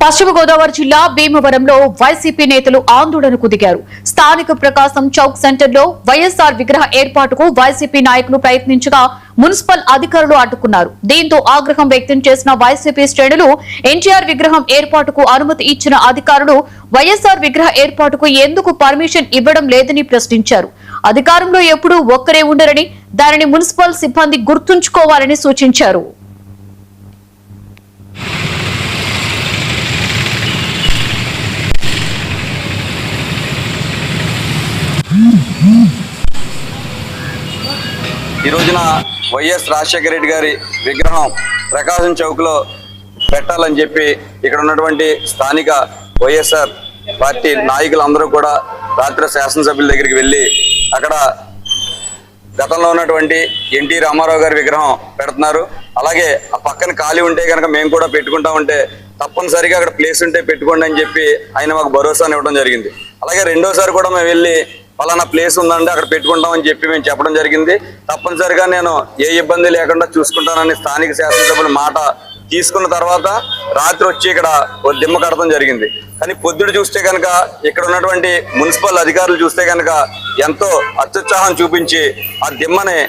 పశ్చిమ గోదావరి జిల్లా భీమవరంలో వైసీపీ నేతలు ఆందోళనకు దిగారు. స్థానిక ప్రకాశం చౌక్ సెంటర్లో వైఎస్ఆర్ విగ్రహ ఏర్పాటుకు వైసీపీ నాయకులు ప్రయత్నించగా మున్సిపల్ అధికారులు అడ్డుకున్నారు. దీంతో ఆగ్రహం వ్యక్తం చేసిన వైసీపీ శ్రేణులు ఎన్టీఆర్ విగ్రహం ఏర్పాటుకు అనుమతి ఇచ్చిన అధికారులు వైఎస్ఆర్ విగ్రహ ఏర్పాటుకు ఎందుకు పర్మిషన్ ఇవ్వడం లేదని ప్రశ్నించారు. అధికారంలో ఎప్పుడూ ఒక్కరే ఉండరని, దానిని మున్సిపల్ సిబ్బంది గుర్తుంచుకోవాలని సూచించారు. ఈ రోజున వైఎస్ రాజశేఖర రెడ్డి గారి విగ్రహం ప్రకాశం చౌక్లో పెట్టాలని చెప్పి ఇక్కడ ఉన్నటువంటి స్థానిక వైఎస్ఆర్ పార్టీ నాయకులందరూ కూడా రాత్రి శాసనసభ్యుల దగ్గరికి వెళ్ళి అక్కడ గతంలో ఉన్నటువంటి ఎన్టీ రామారావు గారి విగ్రహం పెడుతున్నారు. అలాగే ఆ పక్కన ఖాళీ ఉంటే కనుక మేము కూడా పెట్టుకుంటామంటే తప్పనిసరిగా అక్కడ ప్లేస్ ఉంటే పెట్టుకోండి అని చెప్పి ఆయన మాకు భరోసాని ఇవ్వడం జరిగింది. అలాగే రెండోసారి కూడా మేము వెళ్ళి పలానా ప్లేస్ ఉందంటే అక్కడ పెట్టుకుంటామని చెప్పి మేము చెప్పడం జరిగింది. తప్పనిసరిగా నేను ఏ ఇబ్బంది లేకుండా చూసుకుంటానని స్థానిక శాసనసభ్యుల మాట తీసుకున్న తర్వాత రాత్రి వచ్చి ఇక్కడ ఓ దిమ్మ కడతం జరిగింది. కానీ పొద్దుడు చూస్తే కనుక ఇక్కడ ఉన్నటువంటి మున్సిపల్ అధికారులు చూస్తే కనుక ఎంతో అత్యుత్సాహం చూపించి ఆ దిమ్మని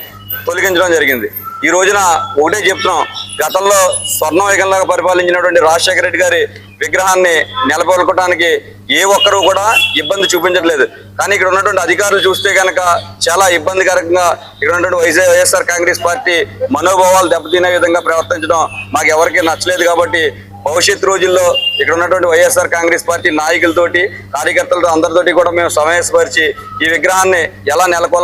తొలగించడం జరిగింది. ఈ రోజున ఒకటే చెప్తున్నాం, గతంలో స్వర్ణయుగంలాగా పరిపాలించినటువంటి రాజశేఖర రెడ్డి గారి విగ్రహాన్ని నెలకొల్పడానికి ఏ ఒక్కరూ కూడా ఇబ్బంది చూపించట్లేదు. కానీ ఇక్కడ ఉన్నటువంటి అధికారులు చూస్తే కనుక చాలా ఇబ్బందికరంగా ఇక్కడ ఉన్నటువంటి వైఎస్ఆర్ కాంగ్రెస్ పార్టీ మనోభావాలు దెబ్బతినే విధంగా ప్రవర్తించడం మాకు ఎవరికీ నచ్చలేదు. కాబట్టి భవిష్యత్ రోజుల్లో ఇక్కడ ఉన్నటువంటి వైఎస్ఆర్ కాంగ్రెస్ పార్టీ నాయకులతోటి, కార్యకర్తలతో అందరితోటి కూడా మేము సమావేశపరిచి ఈ విగ్రహాన్ని ఎలా నెలకొల్పాలి